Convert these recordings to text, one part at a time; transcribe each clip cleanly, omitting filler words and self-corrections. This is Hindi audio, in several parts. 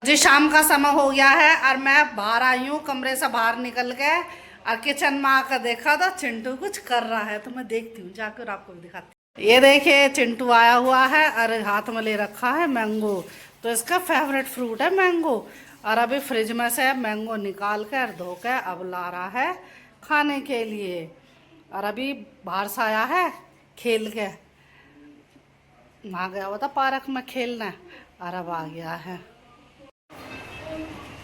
जी शाम का समय हो गया है और मैं बाहर आई हूँ, कमरे से बाहर निकल के और किचन में आकर देखा तो चिंटू कुछ कर रहा है, तो मैं देखती हूँ जाकर आपको भी दिखाती हूँ। ये देखिए चिंटू आया हुआ है और हाथ में ले रखा है मैंगो, तो इसका फेवरेट फ्रूट है मैंगो। और अभी फ्रिज में से मैंगो निकाल कर धो के अब ला रहा है खाने के लिए। और अभी बाहर से आया है खेल के, वहाँ गया हुआ था पार्क में खेलने और अब आ गया है।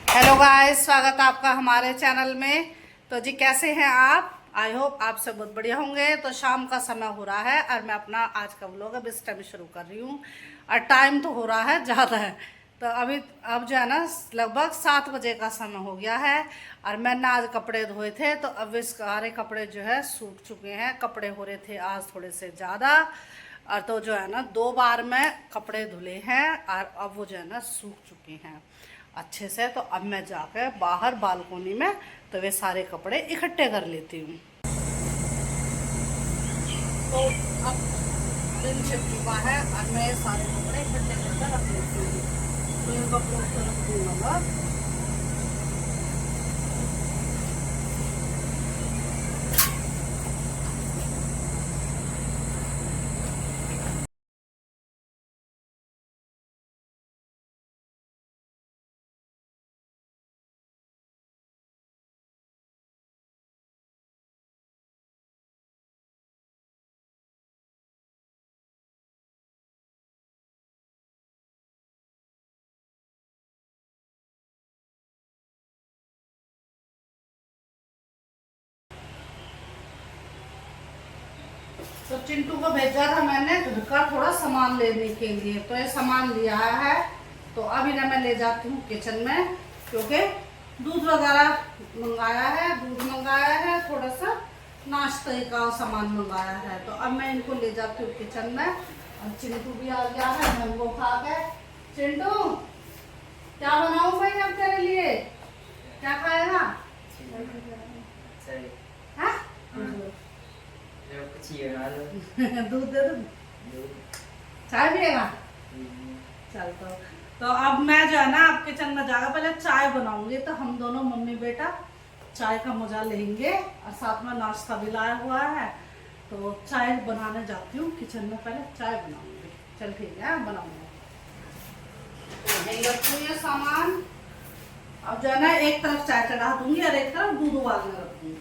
हेलो गाइस, स्वागत है आपका हमारे चैनल में। तो जी कैसे हैं आप? आई होप आप सब बहुत बढ़िया होंगे। तो शाम का समय हो रहा है और मैं अपना आज का व्लॉग अब इस टाइम शुरू कर रही हूँ और टाइम तो हो रहा है ज़्यादा है। तो अब जो है ना लगभग 7 बजे का समय हो गया है और मैंने आज कपड़े धोए थे, तो अब इस सारे कपड़े जो है सूख चुके हैं। कपड़े हो रहे थे आज थोड़े से ज़्यादा, और तो जो है ना 2 बार में कपड़े धुले हैं और अब वो जो है ना सूख चुके हैं अच्छे से। तो अब मैं जाकर बाहर बालकोनी में तो वे सारे कपड़े इकट्ठे कर लेती हूँ। तो अब दिन छिप चुका है और मैं सारे कपड़े इकट्ठे करके रख लेती हूँ। तो इन कपड़ों को रख दूंगा। तो चिंटू को भेजा था मैंने घर का थोड़ा सामान लेने के लिए, तो ये सामान लिया है। तो अब इन्हें मैं ले जाती हूँ किचन में, क्योंकि दूध वगैरह मंगाया है, दूध मंगाया है, थोड़ा सा नाश्ते का सामान मंगाया है। तो अब मैं इनको ले जाती हूँ किचन में। और चिंटू भी आ गया है मैंगो खा के। चिंटू क्या बनाऊँ भाई अब तेरे लिए? क्या खाएगा? हाँ? दूध दे दूँ? चाय पिएगा? चल तो अब मैं जो है ना आप किचन में जाकर पहले चाय बनाऊंगी। तो हम दोनों मम्मी बेटा चाय का मजा लेंगे और साथ में नाश्ता भी लाया हुआ है। तो चाय बनाने जाती हूँ किचन में, पहले चाय बनाऊंगी। चल ठीक है बनाऊंगा। यही रखूंगी ये सामान। अब जो है ना एक तरफ चाय चढ़ा दूंगी और एक तरफ दूध उबालने रखूंगी।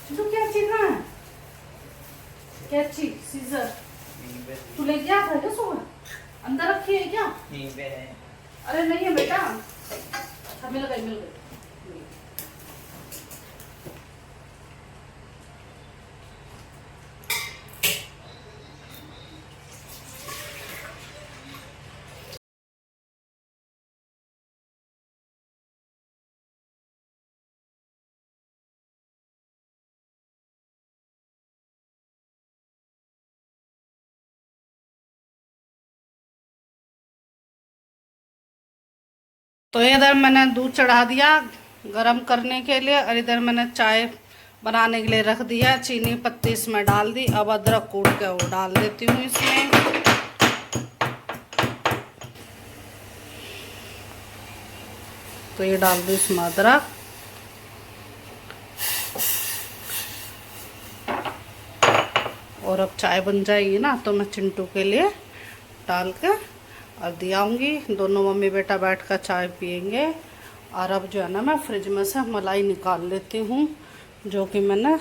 तो क्या चीज है? क्या चीज? सीजर तू ले गया था क्या सुबह? अंदर रखी है क्या? नहीं पे है। अरे नहीं है बेटा। अच्छा मिल गई। तो इधर मैंने दूध चढ़ा दिया गरम करने के लिए, और इधर मैंने चाय बनाने के लिए रख दिया। चीनी पत्ती इसमें डाल दी। अब अदरक कूट के वो डाल देती हूँ इसमें। तो ये डाल दूँ इसमें अदरक। और अब चाय बन जाएगी ना, तो मैं चिंटू के लिए डाल के और दियाऊँगी। दोनों मम्मी बेटा बैठ कर चाय पियेंगे। और अब जो है ना मैं फ्रिज में से मलाई निकाल लेती हूँ, जो कि मैंने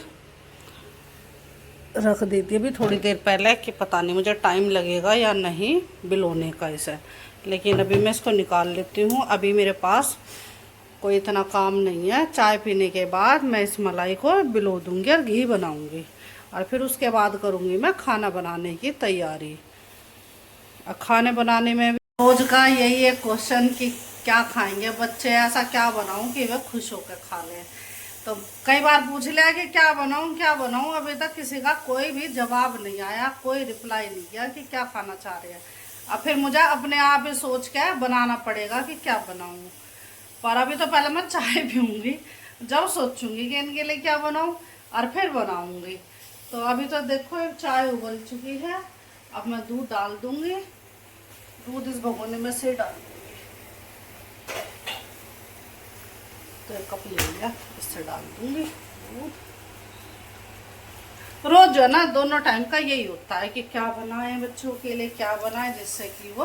रख दी थी अभी थोड़ी देर पहले, कि पता नहीं मुझे टाइम लगेगा या नहीं बिलोने का इसे। लेकिन अभी मैं इसको निकाल लेती हूँ। अभी मेरे पास कोई इतना काम नहीं है। चाय पीने के बाद मैं इस मलाई को बिलो दूँगी और घी बनाऊँगी, और फिर उसके बाद करूँगी मैं खाना बनाने की तैयारी। और खाने बनाने में भी रोज का यही एक क्वेश्चन कि क्या खाएंगे बच्चे, ऐसा क्या बनाऊं कि वे खुश होकर खा लें। तो कई बार पूछ लिया कि क्या बनाऊं, अभी तक किसी का कोई भी जवाब नहीं आया, कोई रिप्लाई नहीं किया कि क्या खाना चाह रहे हैं। अब फिर मुझे अपने आप ही सोच के बनाना पड़ेगा कि क्या बनाऊं। पर अभी तो पहले मैं चाय पीऊँगी, जब सोचूंगी कि इनके लिए क्या बनाऊँ और फिर बनाऊँगी। तो अभी तो देखो एक चाय उबल चुकी है। अब मैं दूध डाल दूंगी। दूध इस भगोने में से डाल दूंगी। तो एक कप ले लिया, इससे डाल दूंगी दूध। रोज जो है ना दोनों टाइम का यही होता है कि क्या बनाएं बच्चों के लिए, क्या बनाएं जिससे कि वो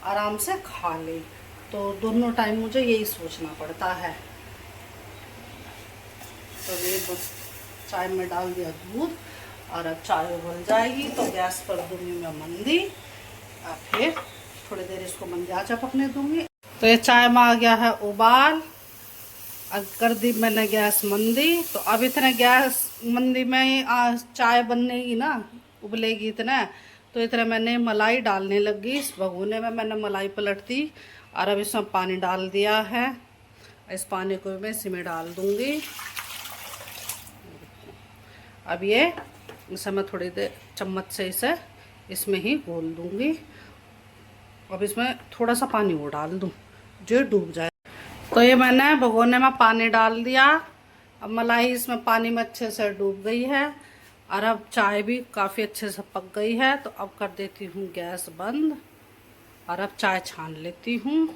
आराम से खा ले। तो दोनों टाइम मुझे यही सोचना पड़ता है। तो ये चाय में डाल दिया दूध और अब चाय उबल जाएगी तो गैस कर दूंगी मैं मंदी। और फिर थोड़ी देर इसको मंदी आंच पकने दूंगी। तो ये चाय में आ गया है उबाल। अब कर दी मैंने गैस मंदी। तो अब इतने गैस मंदी में चाय बननेगी ना, उबलेगी इतना। तो इतना मैंने मलाई डालने लगी। इस भगोने में मैंने मलाई पलट दी और अब इसमें पानी डाल दिया है। इस पानी को मैं इसी में डाल दूंगी। अब ये इसे मैं थोड़ी देर चम्मच से इसे इसमें ही घोल दूंगी। अब इसमें थोड़ा सा पानी और डाल दूं जो डूब जाए। तो ये मैंने भगोने में पानी डाल दिया। अब मलाई इसमें पानी में अच्छे से डूब गई है और अब चाय भी काफ़ी अच्छे से पक गई है। तो अब कर देती हूँ गैस बंद और अब चाय छान लेती हूँ।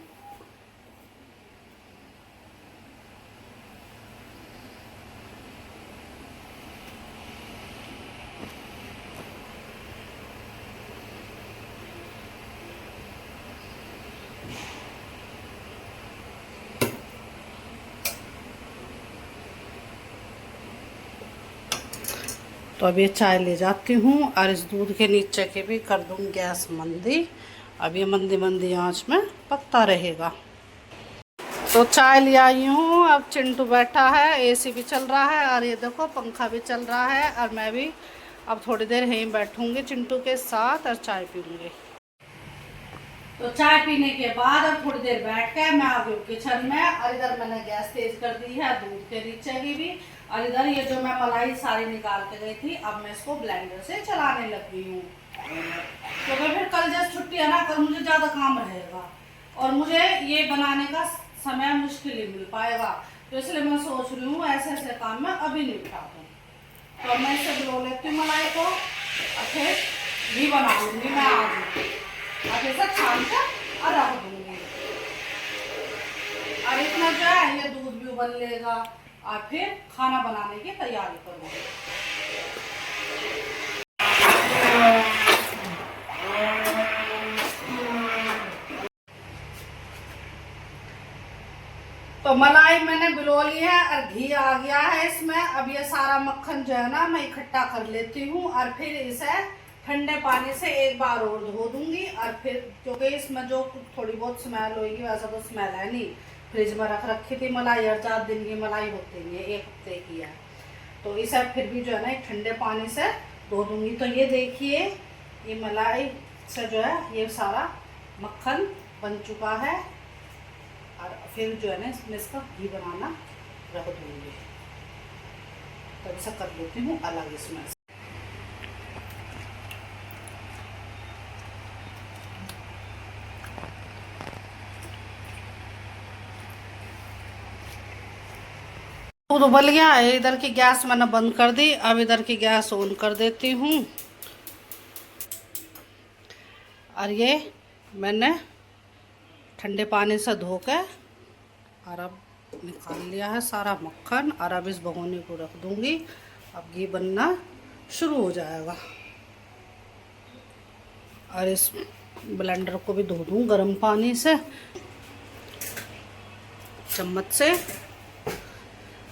तो अब ये चाय ले जाती हूँ और इस दूध के नीचे के भी कर दूँ गैस मंदी। अब ये मंदी मंदी आंच में पकता रहेगा। तो चाय ले आई हूँ। अब चिंटू बैठा है, एसी भी चल रहा है और ये देखो पंखा भी चल रहा है। और मैं भी अब थोड़ी देर यहीं बैठूंगी चिंटू के साथ और चाय पीऊँगी। तो चाय पीने के बाद अब थोड़ी देर बैठ के मैं आ गई किचन में। और इधर मैंने गैस तेज कर दी है दूध के नीचे की भी। और इधर ये जो मैं मलाई सारी निकाल के गई थी अब मैं इसको ब्लेंडर से चलाने लगी हूँ। तो फिर कल जैसे छुट्टी है ना, कल मुझे ज़्यादा काम रहेगा और मुझे ये बनाने का समय मुश्किल ही मिल पाएगा। तो इसलिए मैं सोच रही हूँ ऐसे ऐसे काम मैं अभी निपटा दूँ। तो मैं इसे भिगो लेती हूँ मलाई को और फिर घी बना लूँगी मैं आज। अब ऐसा छान कर और रख दूँगी। और इतना जो है ये दूध भी उबल लेगा और फिर खाना बनाने की तैयारी करूँगी। तो मलाई मैंने बिलो ली है और घी आ गया है इसमें। अब ये सारा मक्खन जो है ना मैं इकट्ठा कर लेती हूँ और फिर इसे ठंडे पानी से एक बार और धो दूंगी। और फिर क्योंकि इसमें जो थोड़ी बहुत स्मेल होगी, वैसा तो स्मेल है नहीं, फ्रिज में रख रखी थी मलाई। 4 दिन की मलाई होती है, 1 हफ्ते की है। तो इसे फिर भी जो है ना एक ठंडे पानी से धो दूंगी। तो ये देखिए ये मलाई से जो है ये सारा मक्खन बन चुका है। और फिर जो है ना इसमें इसका घी बनाना रख दूंगी। तो ऐसा कर लेती हूँ अलग इसमें। दूध उबल गया है। इधर की गैस मैंने बंद कर दी। अब इधर की गैस ऑन कर देती हूँ। और ये मैंने ठंडे पानी से धो के और अब निकाल लिया है सारा मक्खन। और अब इस भगोने को रख दूंगी। अब घी बनना शुरू हो जाएगा। और इस ब्लेंडर को भी धो दूँ गर्म पानी से चम्मच से।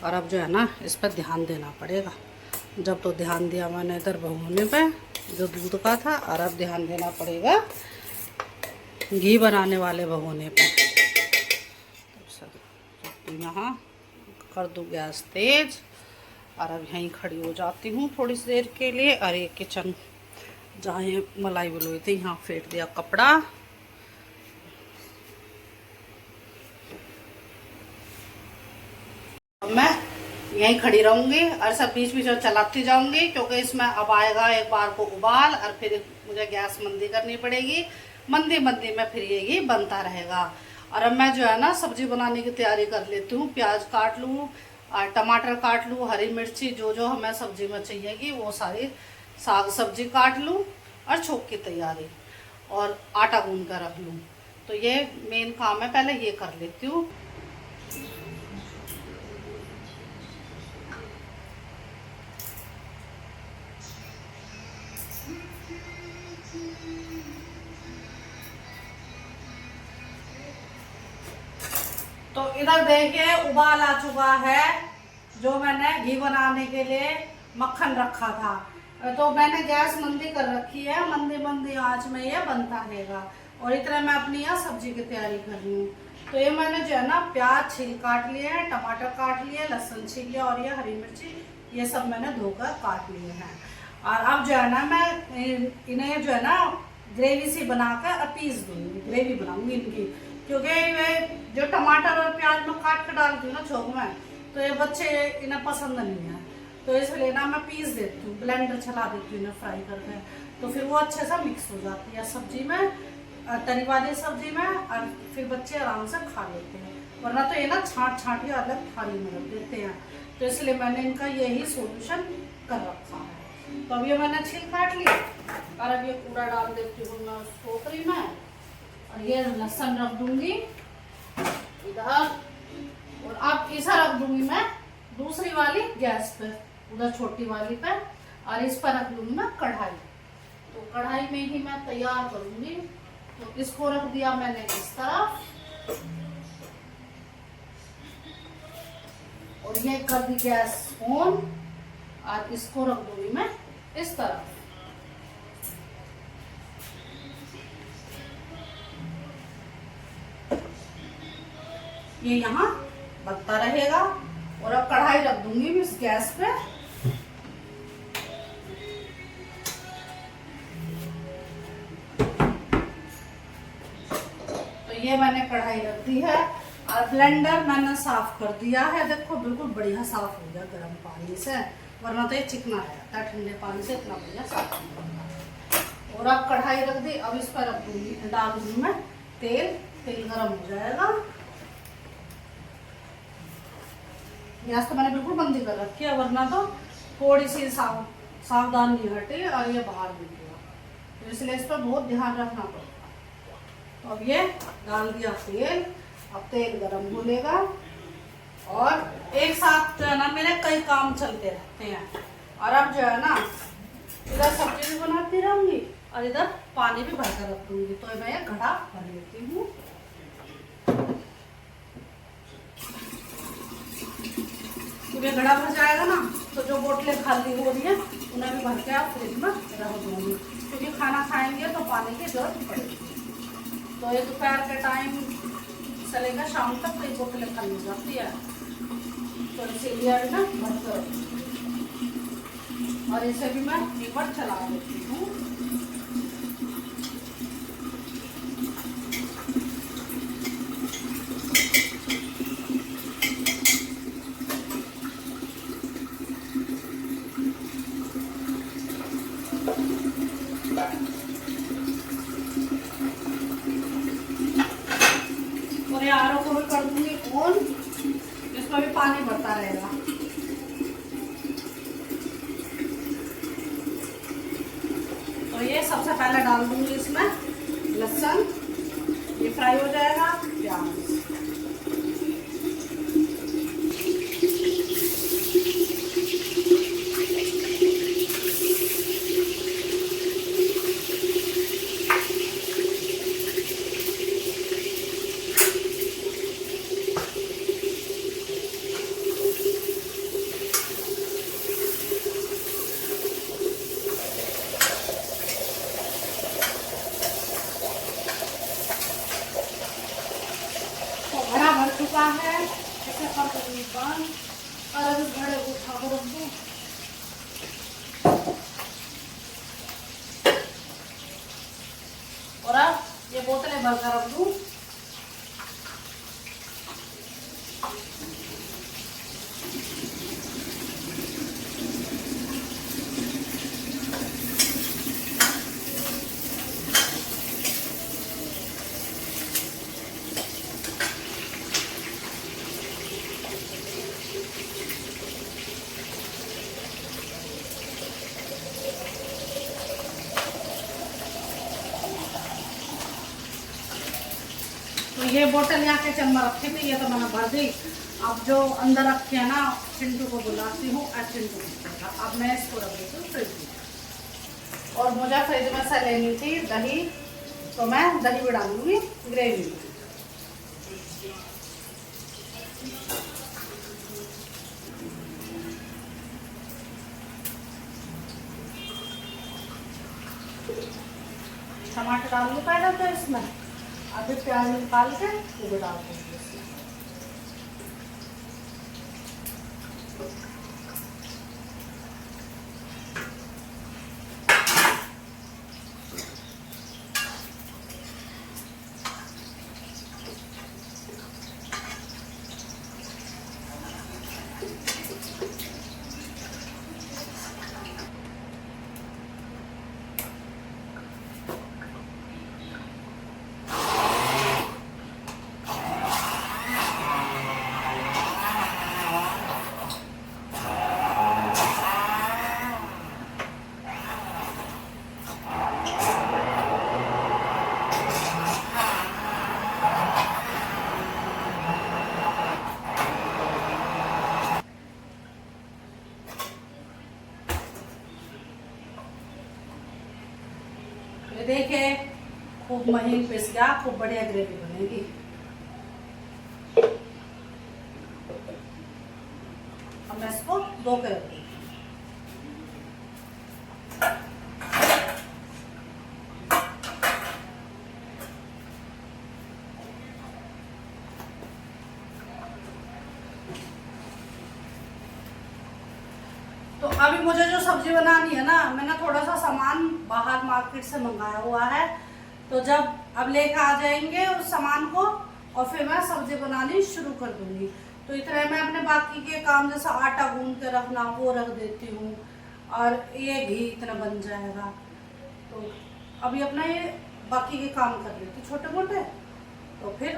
और अब जो है ना इस पर ध्यान देना पड़ेगा। जब तो ध्यान दिया मैंने इधर भगोने पे जो दूध का था, और अब ध्यान देना पड़ेगा घी बनाने वाले भगोने पे। तो यहाँ कर दूँ गैस तेज और अब यहीं खड़ी हो जाती हूँ थोड़ी सी देर के लिए। और ये किचन जहाँ ये मलाई बिलोई थी यहाँ फेंक दिया कपड़ा। मैं यहीं खड़ी रहूँगी और सब बीच बीच में चलाती जाऊँगी क्योंकि इसमें अब आएगा एक बार को उबाल और फिर मुझे गैस मंदी करनी पड़ेगी। मंदी मंदी में फिर ये बनता रहेगा। और अब मैं जो है ना सब्जी बनाने की तैयारी कर लेती हूँ। प्याज काट लूँ और टमाटर काट लूँ, हरी मिर्ची जो जो हमें सब्जी में चाहिएगी वो सारी साग सब्जी काट लूँ और छोंक की तैयारी और आटा गूंद कर रख लूँ। तो ये मेन काम है, पहले ये कर लेती हूँ। तो इधर देखिए उबाल आ चुका है। जो मैंने घी बनाने के लिए मक्खन रखा था, तो मैंने गैस मंदी कर रखी है, मंदी मंदी आंच में ये बनता रहेगा। और इतना मैं अपनी यहाँ सब्जी की तैयारी कर रही हूँ। तो ये मैंने जो है ना प्याज छील काट लिए हैं, टमाटर काट लिए, लहसुन छील लिया और ये हरी मिर्ची ये सब मैंने धोकर काट लिए हैं। और अब जो है ना मैं इन्हें जो है ना ग्रेवी सी बनाकर पीस दूँगी, ग्रेवी बनाऊँगी इनकी। क्योंकि वे जो टमाटर और प्याज में काट कर डालती हूँ ना छोंक में, तो ये बच्चे इन्हें पसंद नहीं है। तो इसलिए ना मैं पीस देती हूँ, ब्लेंडर चला देती हूँ इन्हें फ्राई करके, तो फिर वो अच्छे से मिक्स हो जाती है सब्जी में, तरी वाली सब्जी में, और फिर बच्चे आराम से खा लेते हैं। वरना तो ये ना छाँट छाँट के अलग थाली में रख देते हैं। तो इसलिए मैंने इनका यही सोल्यूशन कर रखा है। तो अब ये मैंने छील काट लिया और अब ये पूरा डाल देती हूँ मैं उस टोकरी में। और ये लहसुन रख दूंगी इधर, और अब इसे रख दूंगी मैं दूसरी वाली गैस पे, उधर छोटी वाली पे, और इस पर रख लूंगी मैं कढ़ाई। तो कढ़ाई में ही मैं तैयार करूंगी। तो इसको रख दिया मैंने इस तरफ, और ये कर दी गैस ऑन, और इसको रख दूंगी मैं इस तरफ। ये यहाँ बनता रहेगा। और अब कढ़ाई रख दूंगी इस गैस पे। तो ये मैंने कढ़ाई रख दी है, और ब्लेंडर मैंने साफ कर दिया है। देखो बिल्कुल बढ़िया साफ हो गया गर्म पानी से, वरना तो ये चिकना रहता है, ठंडे पानी से इतना बढ़िया साफ नहीं बनता। और अब कढ़ाई रख दी, अब इस पर रख दूंगी, डाल दूंगी मैं तेल। तेल गर्म हो जाएगा। गैस तो मैंने बिल्कुल बंदी कर रखी है, वरना तो थोड़ी सी सावधान नहीं हटे और ये बाहर गिर गया। तो इसलिए इस पर बहुत ध्यान रखना पड़ता। तो अब ये डाल दिया तेल। अब तेल गरम हो लेगा, और एक साथ जो है ना मेरे कई काम चलते रहते हैं। और अब जो है ना इधर सब्जी भी बनाती रहूंगी और इधर पानी भी भरकर रख दूंगी। तो मैं ये घड़ा भर लेती हूँ। ये घड़ा भर जाएगा ना, तो जो बोतलें खाली हो रही है उन्हें भी भर के आप फ्रिज में रख दूँगी, क्योंकि खाना खाएंगे तो पानी की जरूरत पड़ेगी। तो ये दोपहर के टाइम चलेगा, शाम तक तो ये बोतलें खाली हो जाती है। तो इसीलिए ना भर कर, और इसे भी मैं नीपर चला देती हूँ। और ये आरो को भी कर दूंगी ऑन, इसमें भी पानी भरता रहेगा। तो ये सबसे पहले डाल दूंगी इसमें लहसुन, ये फ्राई हो जाएगा। प्याज, घड़ा भर चुका है। ऐसे कर दूंगी बंद, और अब इस घड़े को उठा कर रख दूं। और अब ये बोतलें भर कर रख दूं। ये बोतल यहाँ किचन में रखी थी, ये तो मैंने भर दी। अब जो अंदर रखी है ना, चिंटू को बुलाती हूँ और चिंटू को, अब मैं इसको रख देती हूँ फ्रिज में। और मुझे फ्रिज में से लेनी थी दही, तो मैं दही भी डालूंगी ग्रेवी में। टमाटर डाल लूँ पहले तो इसमें, अभी प्याज निकाल के वो भी डाल दूँगी इसमें। देखिए खूब महीन पिस गया, खूब बढ़िया ग्रेवी बनेगी। अब मैं इसको धो के रख दूँगी। तो अभी मुझे जो सब्जी बनानी है ना, मैंने थोड़ा सा सामान बाहर मार्केट से मंगाया हुआ है, तो जब अब लेकर आ जाएंगे उस सामान को और फिर मैं सब्जी बनानी शुरू कर दूंगी। तो इतना मैं अपने बाकी के काम जैसा आटा गूंद के रखना वो रख देती हूँ, और ये घी इतना बन जाएगा। तो अभी अपना ये बाकी के काम कर लेती छोटे मोटे, तो फिर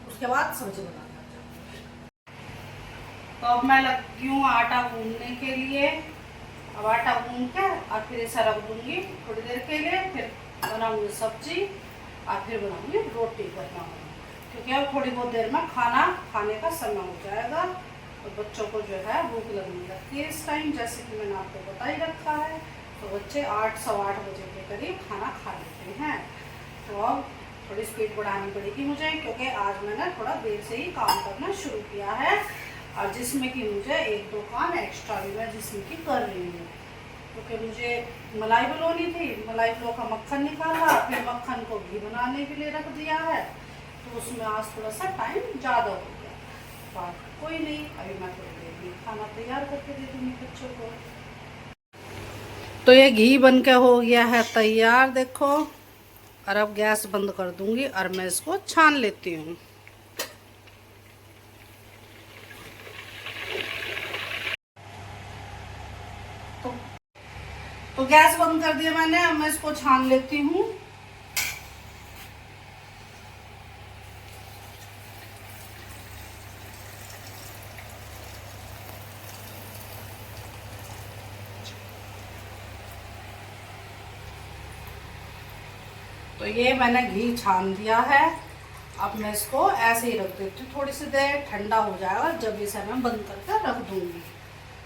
उसके बाद सब्जी बनाना। तो अब मैं लगी हूँ आटा गूंदने के लिए। अब आटा गूंद के और फिर ऐसा रख दूंगी थोड़ी देर के लिए, फिर बनाऊंगी सब्जी और फिर बनाऊंगी रोटी गर्मा, क्योंकि अब थोड़ी बहुत देर में खाना खाने का समय हो जाएगा। तो बच्चों को जो है भूख लगने लगती है इस टाइम, जैसे कि मैंने आपको बता ही रखा है। तो बच्चे 8 सवा 8 बजे के करीब खाना खा लेते हैं। तो अब थोड़ी स्पीड बढ़ानी पड़ेगी मुझे, क्योंकि आज मैंने थोड़ा देर से ही काम करना शुरू किया है, और जिसमें कि मुझे 1-2 काम एक्स्ट्रा भी मैं जिसमें कि कर रही हूँ। क्योंकि मुझे मलाई बनानी थी, मलाई फ्लो का मक्खन निकाला, फिर मक्खन को घी बनाने के लिए रख दिया है, तो उसमें आज थोड़ा सा टाइम ज़्यादा हो गया। बात कोई नहीं, अभी मैं थोड़ी देर में खाना तैयार करके दे दूँगी बच्चों को। तो ये घी बन के हो गया है तैयार, देखो। और अब गैस बंद कर दूँगी और मैं इसको छान लेती हूँ। तो गैस बंद कर दिया मैंने, अब मैं इसको छान लेती हूँ। तो ये मैंने घी छान दिया है। अब मैं इसको ऐसे ही रख देती हूँ, थोड़ी सी देर ठंडा हो जाएगा, जब इसे मैं बंद करके रख दूँगी।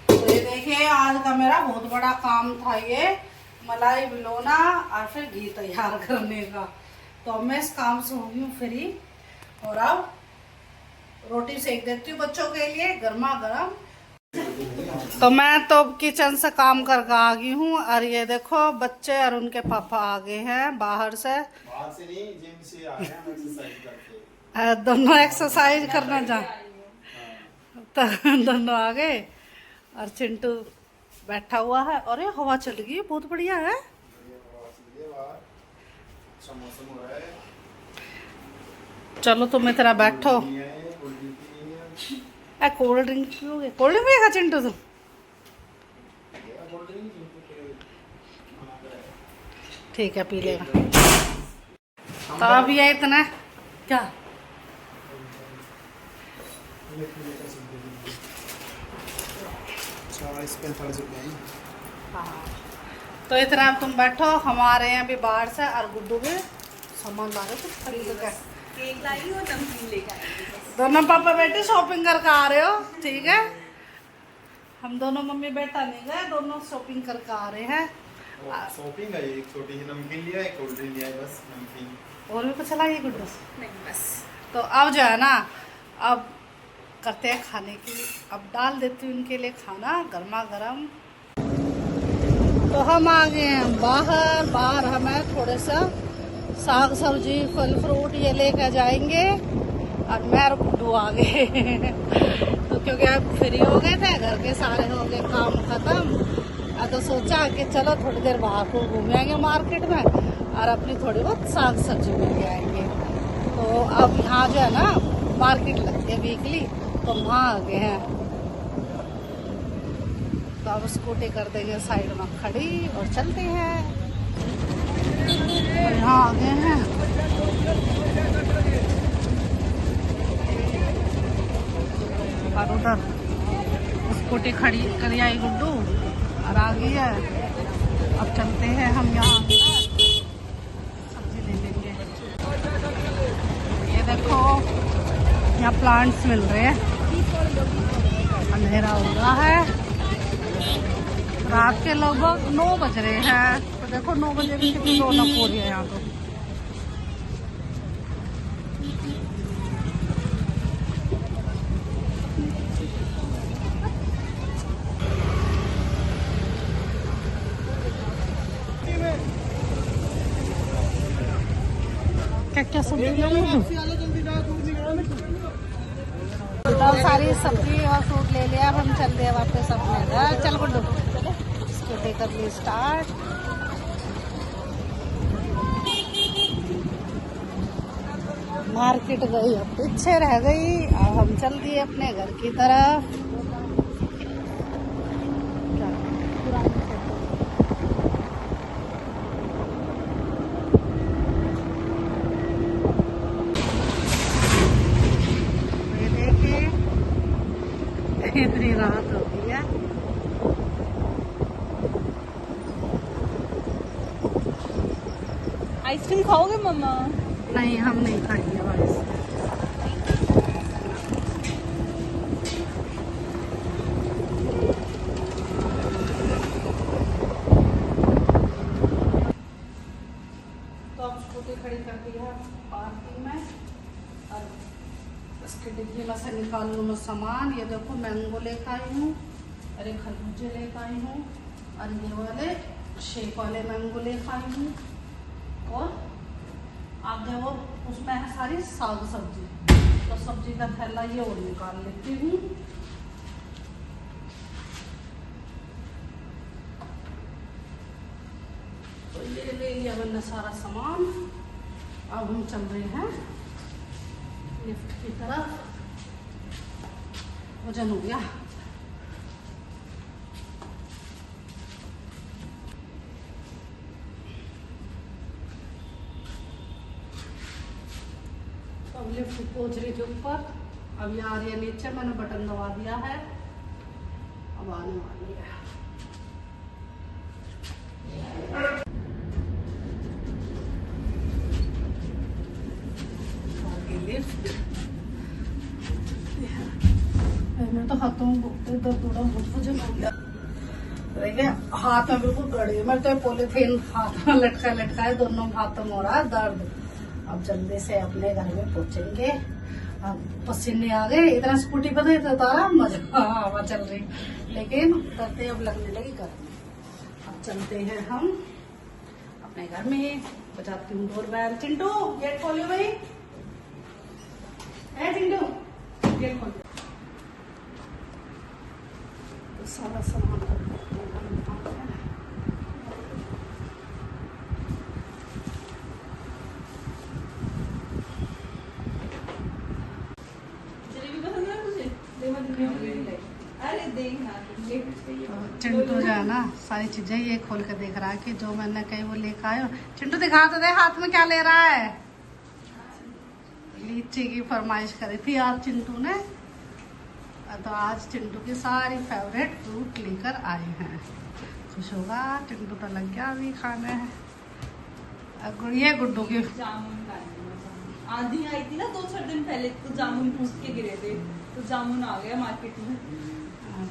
तो ये देखिए आज का मेरा बहुत बड़ा काम था, ये मलाई बिलोना और फिर घी तैयार करने का। तो अब मैं इस काम से हो गई हूँ फ्री, और अब रोटी सेक देती हूँ बच्चों के लिए गर्मा गर्म। तो मैं तो किचन से काम करके आ गई हूँ, और ये देखो बच्चे और उनके पापा आ गए हैं बाहर से नहीं, जिम से आए हैं, हम एक्सरसाइज करते। दोनों एक्सरसाइज करना जा, तो दोनों आ गए, और चिंटू बैठा हुआ है। और ये हवा चल गई, बहुत बढ़िया है। चलो तुम इतना बैठो, कोल्ड ड्रिंक पियोगे? कोल्ड ड्रिंक पिएगा चिंटू तुम? ठीक है पी लेगा। तो अब ये इतना क्या, हाँ। तो इतना तुम बैठो, हम आ रहे हैं अभी बाहर से, और गुड्डू भी सामान ला रहे कुछ खरीद के। केक लाई और नमकीन लेके आई बस। दोनों पापा बेटे शॉपिंग करके आ रहे हो, ठीक है। हम दोनों मम्मी बेटा नहीं गए, दोनों शॉपिंग करके आ रहे हैं। शॉपिंग है, एक छोटी सी नमकीन लिया, एक कोल्ड ड्रिंक लिया है, बस नमकीन। और भी कुछ लाइए गुड्डू? नहीं बस। तो अब जो है ना, अब करते हैं खाने की। अब डाल देती हूँ उनके लिए खाना गर्मा गर्म। तो हम आ गए हैं बाहर हमें थोड़े सा साग सब्जी फल फ्रूट ये लेकर जाएंगे। और मैं और गुड्डू आ गए तो क्योंकि अब फ्री हो गए थे, घर के सारे हो गए काम खत्म। तो सोचा कि चलो थोड़ी देर बाहर को घूम आएंगे मार्केट में और अपनी थोड़ी बहुत साग सब्जी लेके आएंगे। तो अब यहाँ जो है ना मार्केट लगती है वीकली, तो वहाँ आ गए हैं। तो अब स्कूटी कर देंगे साइड में खड़ी और चलते हैं। और यहाँ आ गए हैं। और उधर स्कूटी खड़ी करी आई गुड्डू और आ गई है। अब चलते हैं हम यहाँ सब्जी ले लेंगे। ये देखो यहाँ प्लांट्स मिल रहे हैं। अंधेरा हो रहा है, रात के लगभग 9 बज रहे हैं। तो देखो 9 बजे भी कितनी रौनक हो रही है यहाँ तो। क्या क्या सब्जी तो सारी सब्जी और फ्रूट ले लिया। अब हम चल रहे हैं वापस अपने घर। चल गुड्डू स्कूटी कर ली स्टार्ट। मार्केट गई, अब पीछे रह गई। अब हम चल दिए अपने घर की तरफ। इतनी रात हो गई है। आइसक्रीम खाओगे मम्मा? नहीं हम नहीं खाएंगे बस। तो अब स्कूटी खड़ी कर दी है पार्किंग में और इसके डिब्बे में से निकाल लूँ मैं सामान। ये देखो मैंगो लेकर आई हूँ और एक खरबूजे लेकर आई हूँ और ये वाले शेक वाले मैंगो लेकर आई हूँ। और आप देखो उसमें है सारी साग सब्जी। तो सब्जी का थैला ये और निकाल लेती हूँ। तो ये ले लिया मैंने सारा सामान। अब हम चल रहे हैं लिफ्ट की तरफ। वजन हो गया। तो अब लिफ्ट पहुंच रही थी ऊपर, अब ये आ रही है नीचे। मैंने बटन दबा दिया है, अब आने वाली है। लिफ्ट मैं तो हाथों में दर्द हो रहा, बहुत वजन हो गया। देखिए हाथ में बिल्कुल गड़ी। मैं तो पॉलीथीन हाथ में लटका दोनों हाथों में हो रहा है दर्द। अब जल्दी से अपने घर में पहुंचेंगे। अब पसीने आ गए, इतना स्कूटी पर नहीं उतारा, मजा हवा चल रही, लेकिन करते अब लगने लगी गर्मी। अब चलते हैं हम अपने घर में। बजाती हूँ डोरबेल। चिंटू गेट खोलियो भाई। है चिंटू गेट खोल। तो सारा सामान चिंटू जो है ना सारी चीजें ये खोल के देख रहा है कि जो मैंने कही वो लेकर आयो। चिंटू दिखा तो दे हाथ में क्या ले रहा है। लीची की फरमाइश करी थी आज चिंटू ने, तो आज चिंटू की सारी फेवरेट फ्रूट लेकर आए हैं। खुश होगा चिंटू तो लग गया अभी खाने। ये गुड्डू की आंधी आई थी ना 2-4 दिन पहले, तो जामुन टूट के गिरे थे, तो जामुन आ गया मार्केट में।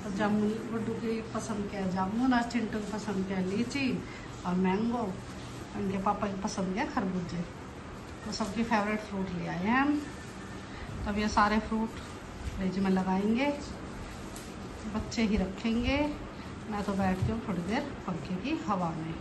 तो जामुन गुड्डू की पसंद क्या है जामुन, और चिंटू की पसंद क्या है लीची और मैंगो, उनके पापा की पसंद क्या है खरबूजे। तो सबकी फेवरेट फ्रूट ले आए हैं हम। तब ये सारे फ्रूट फ्रिज में लगाएंगे, बच्चे ही रखेंगे, मैं तो बैठती हूँ थोड़ी देर पंखे की हवा में।